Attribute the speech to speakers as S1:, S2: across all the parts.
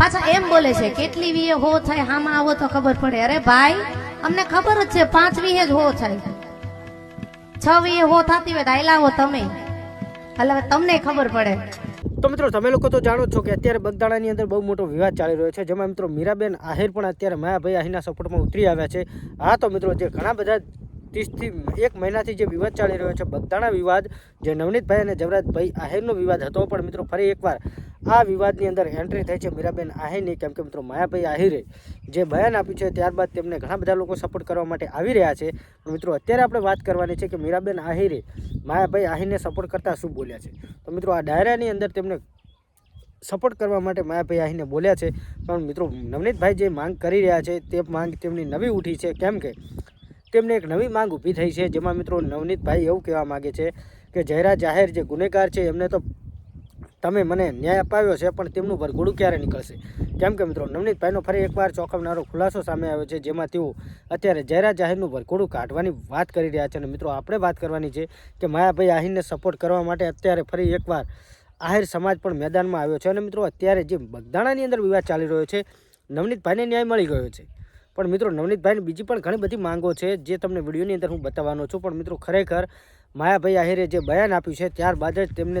S1: પાછા એમ બોલે છે કેટલી વીએ હો થાય હામાં આવો તો ખબર પડે। અરે ભાઈ અમને ખબર જ છે 5 વીએ જ હો થાય, 6 વીએ હો થતી હોય તો આયલાવો તમે, એટલે તમને ખબર પડે।
S2: તો મિત્રો તમે લોકો તો જાણો છો કે અત્યારે બગદાણાની અંદર બહુ મોટો વિવાદ ચાલી રહ્યો છે, જેમાં મિત્રો મીરાબેન આહિર પણ અત્યારે માયાભાઈ આહિરના સપોર્ટમાં ઉતરી આવ્યા છે। હા તો મિત્રો જે ઘણા બધા 30 થી 1 મહિનાથી જે વિવાદ ચાલી રહ્યો છે બગદાણા વિવાદ, જે નવનીતભાઈ અને જવરાજભાઈ આહિરનો વિવાદ હતો, પણ મિત્રો ફરી એકવાર આ વિવાદની અંદર એન્ટ્રી થઈ છે મીરાબેન આહિરની। કેમ કે મિત્રો માયાભાઈ આહિરે જે બયાન આપ્યું છે ત્યારબાદ તેમને ઘણા બધા લોકો સપોર્ટ કરવા માટે આવી રહ્યા છે। પણ મિત્રો અત્યારે આપણે વાત કરવાની છે કે મીરાબેન આહિરે માયાભાઈ આહિરને સપોર્ટ કરતા શું બોલ્યા છે। તો મિત્રો આ ડાયરાની અંદર તેમને સપોર્ટ કરવા માટે માયાભાઈ આહિરને બોલ્યા છે, પણ મિત્રો નવનીતભાઈ જે માંગ કરી રહ્યા છે તે માંગ તેમની નવી ઉઠી છે। કેમ કે તેમને એક નવી માંગ ઊભી થઈ છે, જેમાં મિત્રો નવનીતભાઈ એવું કહેવા માગે છે કે જયરા જાહેર જે ગુનેગાર છે એમને તો તમે મને ન્યાય અપાવ્યો છે, પણ તેમનું વરઘોડું ક્યારે નીકળશે। કેમ કે મિત્રો નવનીતભાઈનો ફરી એકવાર ચોંકાવનારો ખુલાસો સામે આવ્યો છે, જેમાં તેઓ અત્યારે જયરા જાહેરનું વરઘોડું કાઢવાની વાત કરી રહ્યા છે। અને મિત્રો આપણે વાત કરવાની છે કે માયાભાઈ આહિરને સપોર્ટ કરવા માટે અત્યારે ફરી એકવાર આહિર સમાજ પણ મેદાનમાં આવ્યો છે। અને મિત્રો અત્યારે જે બગદાણાની અંદર વિવાદ ચાલી રહ્યો છે, નવનીતભાઈને ન્યાય મળી ગયો છે, પણ મિત્રો નવનીતભાઈની બીજી પણ ઘણી બધી માંગો છે જે તમને વિડીયોની અંદર હું બતાવવાનો છું। પણ મિત્રો ખરેખર માયાભાઈ આહિરે જે બયાન આપ્યું છે ત્યારબાદ જ તેમને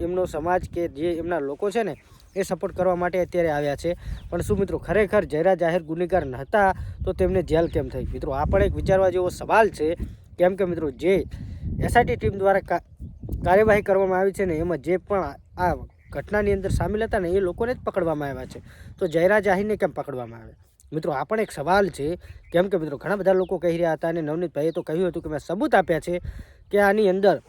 S2: એમનો સમાજ કે જે એમના લોકો છે ને એ સપોર્ટ કરવા માટે અત્યારે આવ્યા છે। પણ શું મિત્રો ખરેખર જયરા જાહેર ગુનેગાર નહોતા તો તેમને જેલ કેમ થઈ? મિત્રો આ પણ એક વિચારવા જેવો સવાલ છે। કેમ કે મિત્રો જે એસઆઈટી ટીમ દ્વારા કાર્યવાહી કરવામાં આવી છે ને એમાં જે પણ આ ઘટનાની અંદર સામેલ હતા ને એ લોકોને જ પકડવામાં આવ્યા છે, તો જયરા જાહેરને કેમ પકડવામાં આવ્યા? મિત્રો આ પણ એક સવાલ છે। કેમ કે મિત્રો ઘણા બધા લોકો કહી રહ્યા હતા અને નવનીતભાઈએ તો કહ્યું હતું કે મેં સબૂત આપ્યા છે કે આની અંદર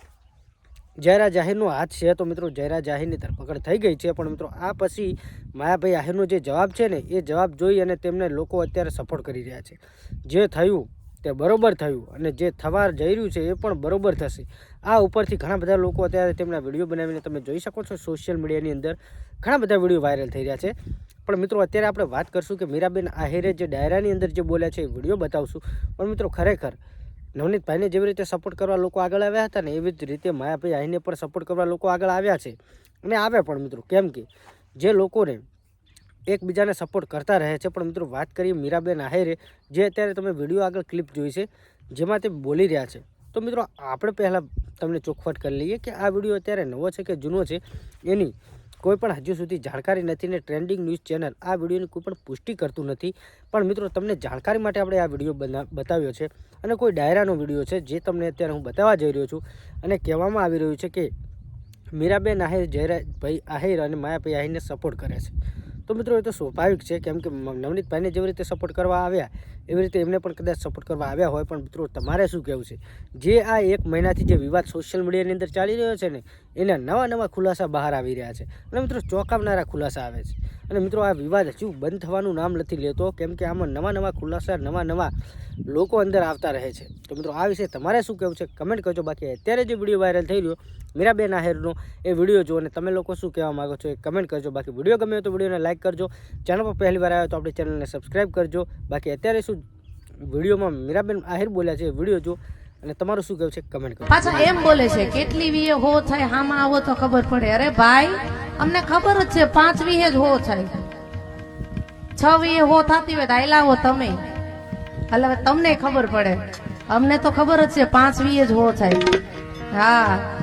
S2: જયરા જાહેરનો હાથ છે, તો મિત્રો જયરા જાહેરની ધરપકડ થઈ ગઈ છે। પણ મિત્રો આ પછી માયાભાઈ આહિરનો જે જવાબ છે ને એ જવાબ જોઈ અને તેમને લોકો અત્યારે સપોર્ટ કરી રહ્યા છે। જે થયું તે બરોબર થયું અને જે થવા જઈ રહ્યું છે એ પણ બરોબર થશે। આ ઉપરથી ઘણા બધા લોકો અત્યારે તેમના વિડીયો બનાવીને તમે જોઈ શકો છો સોશિયલ મીડિયાની અંદર ઘણા બધા વિડીયો વાયરલ થઈ રહ્યા છે। પણ મિત્રો અત્યારે આપણે વાત કરશું કે મીરાબેન આહિરે જે ડાયરાની અંદર જે બોલ્યા છે એ વિડીયો બતાવશું। પણ મિત્રો ખરેખર નવનીતભાઈને જેવી રીતે સપોર્ટ કરવા લોકો આગળ આવ્યા હતા ને એવી જ રીતે માયાભાઈ આહિરને પણ સપોર્ટ કરવા લોકો આગળ આવ્યા છે અને આવે પણ મિત્રો। કેમ કે જે લોકોને એકબીજાને સપોર્ટ કરતા રહે છે। પણ મિત્રો વાત કરીએ મીરાબેન આહિરે જે અત્યારે તમે વિડીયો આગળ ક્લિપ જોઈ છે જેમાં તે બોલી રહ્યા છે, તો મિત્રો આપણે પહેલાં તમને ચોખવટ કરી લઈએ કે આ વિડીયો અત્યારે નવો છે કે જૂનો છે એની કોઈ પણ હજુ સુધી જાણકારી નથી ને ટ્રેન્ડિંગ ન્યૂઝ ચેનલ આ વિડીયોની કોઈ પણ પુષ્ટિ કરતું નથી। પણ મિત્રો તમને જાણકારી માટે આપણે આ વિડીયો બતાવ્યો છે અને કોઈ ડાયરાનો વિડીયો છે જે તમને અત્યારે હું બતાવવા જઈ રહ્યો છું। અને કહેવામાં આવી રહ્યું છે કે મીરાબેન આહિર જયરાભાઈ આહિર અને માયાભાઈ આહિરને સપોર્ટ કરે છે, તો મિત્રો એ તો સ્વાભાવિક છે। કેમ કે નવનીતભાઈને જેવી રીતે સપોર્ટ કરવા આવ્યા એવી રીતે એમને પણ કદાચ સપોર્ટ કરવા આવ્યા હોય। પણ મિત્રો તમારે શું કહેવું છે? જે આ 1 મહિનાથી જે વિવાદ સોશિયલ મીડિયાની અંદર ચાલી રહ્યો છે ને એના નવા ખુલાસા બહાર આવી રહ્યા છે અને મિત્રો ચોંકાવનારા ખુલાસા આવે છે। અને મિત્રો આ વિવાદ હજુ બંધ થવાનું નામ નથી લેતો, કેમ કે આમાં નવા ખુલાસા નવા લોકો અંદર આવતા રહે છે। તો મિત્રો આ વિશે તમારે શું કહેવું છે કમેન્ટ કરજો। બાકી અત્યારે જે વિડીયો વાયરલ થઈ રહ્યો મીરાબેન આહિરનો એ વિડીયો જો અને તમે લોકો શું કહેવા માગો છો એ કમેન્ટ કરજો। બાકી વિડીયો ગમે તો વિડીયોને લાઇક કરજો, ચેનલ પર પહેલી વાર આવ્યો તો આપણી ચેનલને સબસ્ક્રાઈબ કરજો। બાકી અત્યારે શું વિડીયોમાં મીરાબેન આહિર બોલ્યા છે એ વિડીયો જો અને તમારું શું કહેવું છે કમેન્ટ કરજો।
S1: પાછા એમ બોલે છે કેટલી વીએ હો થાય હામાં આવો તો ખબર પડે। અરે ભાઈ અમને ખબર જ છે 5 વીએ જ હો થાય, 6 વીએ હો થતી હોય તો આયલાવો તમે, એટલે તમને ખબર પડે। અમને તો ખબર જ છે 5 વીએ જ હો થાય। હા